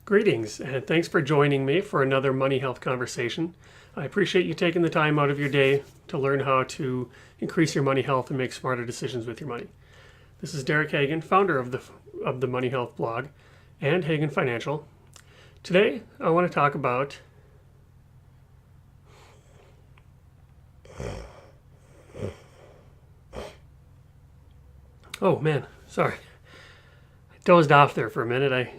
Greetings, and thanks for joining me for another money health conversation. I appreciate you taking the time out of your day to learn how to increase your money health and make smarter decisions with your money. This is Derek Hagan, founder of the Money Health blog and Hagan Financial. Today, I want to talk about sorry. I dozed off there for a minute.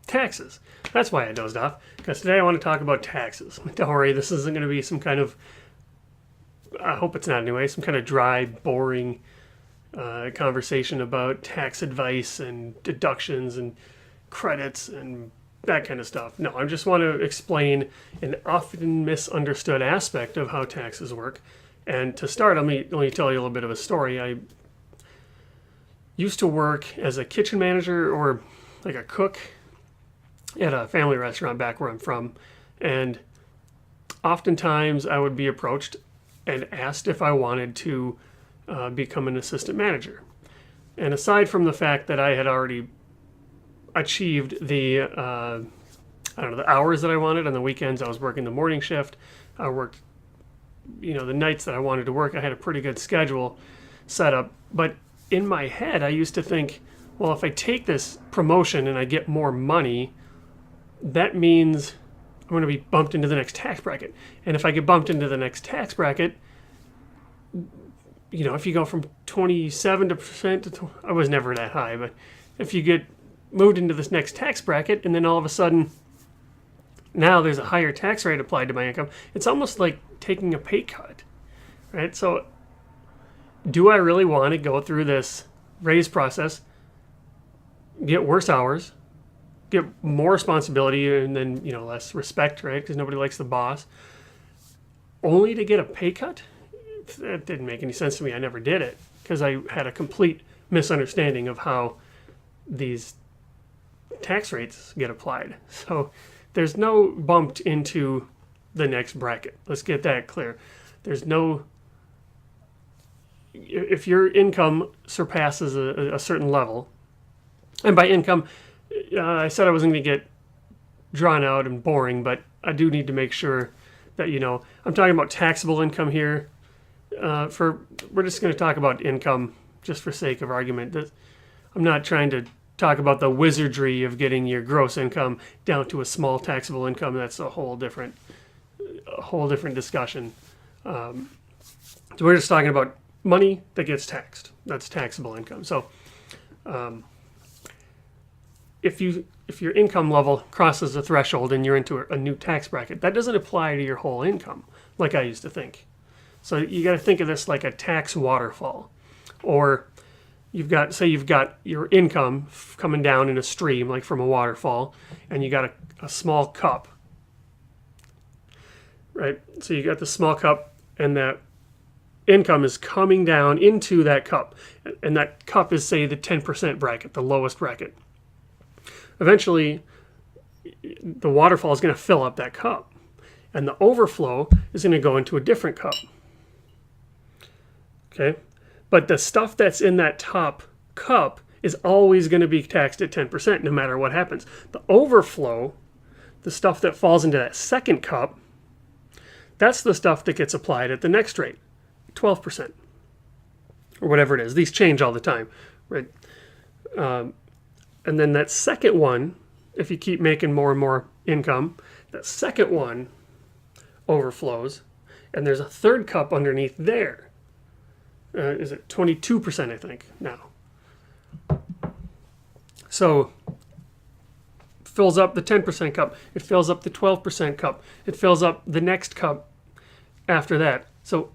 Taxes. That's why I dozed off, because today I want to talk about taxes. Don't worry, this isn't going to be some kind of, I hope it's not anyway, some kind of dry, boring conversation about tax advice and deductions and credits and that kind of stuff. No, I just want to explain an often misunderstood aspect of how taxes work. And to start, let me tell you a little bit of a story. I used to work as a kitchen manager or like a cook at a family restaurant back where I'm from, and oftentimes I would be approached and asked if I wanted to become an assistant manager. And aside from the fact that I had already achieved the the hours that I wanted on the weekends, I was working the morning shift. I worked, the nights that I wanted to work. I had a pretty good schedule set up, but in my head, I used to think, well, if I take this promotion and I get more money, that means I'm going to be bumped into the next tax bracket. And if I get bumped into the next tax bracket, if you go from 27% to, I was never that high, but if you get moved into this next tax bracket and then all of a sudden now there's a higher tax rate applied to my income, it's almost like taking a pay cut, right? So do I really want to go through this raise process, get worse hours, get more responsibility and then, less respect, right? Because nobody likes the boss, only to get a pay cut? That didn't make any sense to me. I never did it because I had a complete misunderstanding of how these tax rates get applied. So there's no bumped into the next bracket. Let's get that clear. There's no, if your income surpasses a certain level, and by income, I said I wasn't going to get drawn out and boring, but I do need to make sure that, I'm talking about taxable income here. We're just going to talk about income just for sake of argument. I'm not trying to talk about the wizardry of getting your gross income down to a small taxable income. That's a whole different discussion. So we're just talking about money that gets taxed. That's taxable income. So, if your income level crosses a threshold and you're into a new tax bracket, that doesn't apply to your whole income like I used to think. So you got to think of this like a tax waterfall, or you've got your income coming down in a stream like from a waterfall, and you got a small cup, right? So you got the small cup, and that income is coming down into that cup, and that cup is, say, the 10% bracket, the lowest bracket. Eventually, the waterfall is going to fill up that cup, and the overflow is going to go into a different cup. Okay? But the stuff that's in that top cup is always going to be taxed at 10% no matter what happens. The overflow, the stuff that falls into that second cup, that's the stuff that gets applied at the next rate, 12%, or whatever it is. These change all the time, right? And then that second one, if you keep making more and more income, that second one overflows, and there's a third cup underneath there. Is it 22%, I think, now? So fills up the 10% cup. It fills up the 12% cup. It fills up the next cup after that. So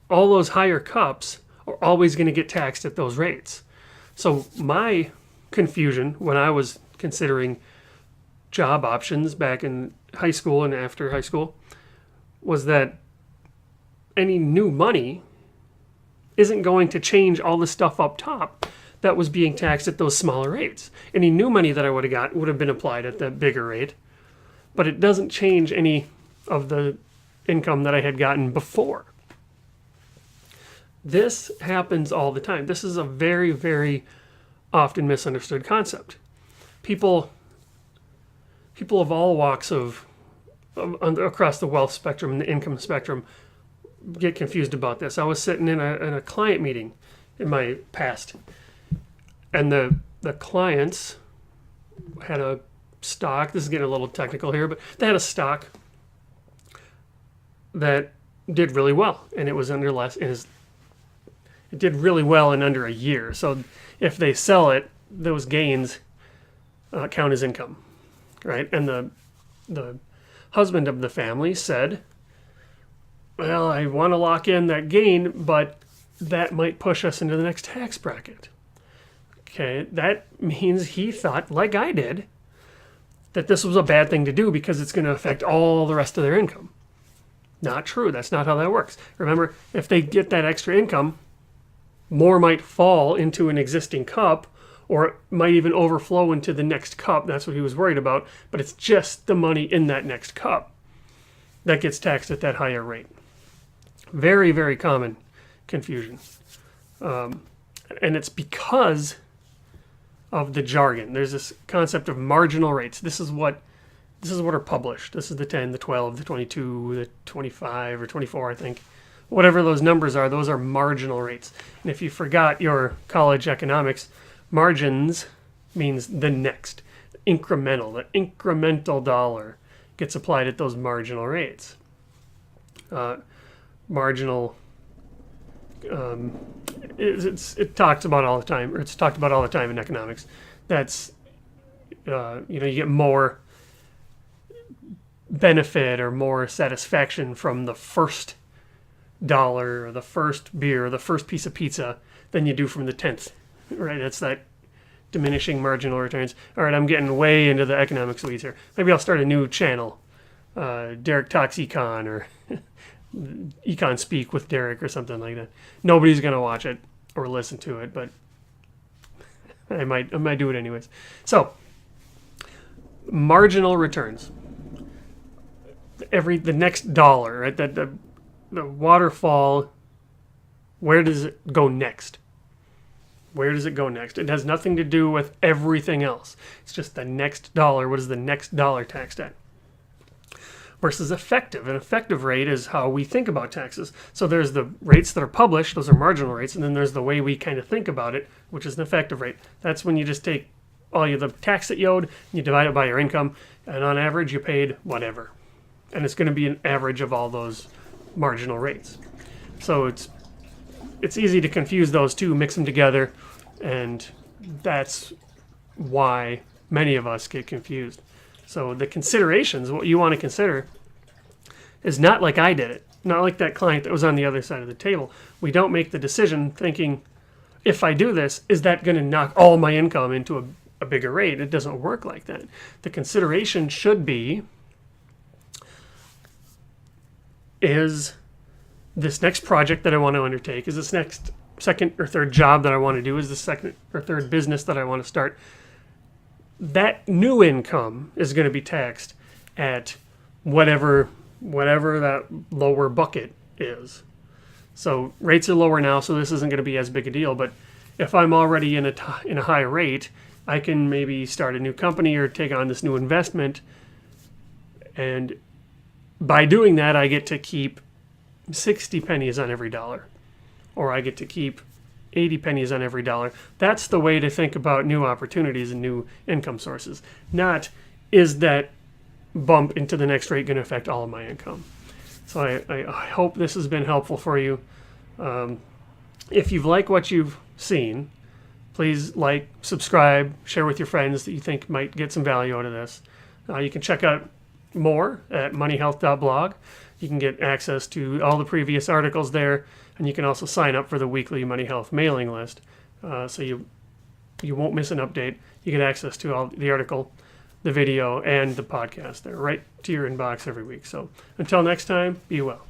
all those higher cups are always going to get taxed at those rates. So my confusion when I was considering job options back in high school and after high school was that any new money isn't going to change all the stuff up top that was being taxed at those smaller rates. Any new money that I would have got would have been applied at the bigger rate, but it doesn't change any of the income that I had gotten before. This happens all the time. This is a very, very often misunderstood concept. People people of all walks of across the wealth spectrum and the income spectrum get confused about this. I was sitting in a client meeting in my past, and the clients had a stock. This is getting a little technical here, but they had a stock that did really well, and it was under less. It did really well in under a year. So if they sell it, those gains count as income, right? And the husband of the family said, well, I want to lock in that gain, but that might push us into the next tax bracket. Okay, that means he thought, like I did, that this was a bad thing to do because it's going to affect all the rest of their income. Not true. That's not how that works. Remember, if they get that extra income, more might fall into an existing cup, or it might even overflow into the next cup. That's what he was worried about. But it's just the money in that next cup that gets taxed at that higher rate. Very, very common confusion. And it's because of the jargon. There's this concept of marginal rates. This is what are published. This is the 10, the 12, the 22, the 25, or 24, I think. Whatever those numbers are, those are marginal rates. And if you forgot your college economics, margins means the next, incremental. The incremental dollar gets applied at those marginal rates. Marginal, it talks about all the time, or it's talked about all the time in economics. That's, you get more benefit or more satisfaction from the first dollar or the first beer or the first piece of pizza than you do from the 10th, right? That's that diminishing marginal returns. All right, I'm getting way into the economics weeds here. Maybe I'll start a new channel, Derek Talks Econ, or Econ Speak with Derek, or something like that. Nobody's going to watch it or listen to it, but I might do it anyways. So, marginal returns. The next dollar, right? The waterfall, where does it go next? Where does it go next? It has nothing to do with everything else. It's just the next dollar. What is the next dollar taxed at? Versus effective. An effective rate is how we think about taxes. So there's the rates that are published, those are marginal rates, and then there's the way we kind of think about it, which is an effective rate. That's when you just take all the tax that you owed, you divide it by your income, and on average you paid whatever. And it's going to be an average of all those marginal rates. So it's easy to confuse those two, mix them together, and that's why many of us get confused. So the considerations, what you want to consider, is not like I did it, not like that client that was on the other side of the table. We don't make the decision thinking, if I do this, is that going to knock all my income into a bigger rate? It doesn't work like that. The consideration should be, is this next project that I want to undertake, is this next second or third job that I want to do, is the second or third business that I want to start, that new income is going to be taxed at whatever that lower bucket is. So rates are lower now, so this isn't going to be as big a deal. But if I'm already in a high rate, I can maybe start a new company or take on this new investment, and by doing that, I get to keep 60 pennies on every dollar, or I get to keep 80 pennies on every dollar. That's the way to think about new opportunities and new income sources. Not, is that bump into the next rate going to affect all of my income? So I hope this has been helpful for you. If you've liked what you've seen, please like, subscribe, share with your friends that you think might get some value out of this. You can check out more at moneyhealth.blog. You can get access to all the previous articles there, and you can also sign up for the weekly Money Health mailing list, so you won't miss an update. You get access to all the article, the video, and the podcast there right to your inbox every week. So until next time, be well.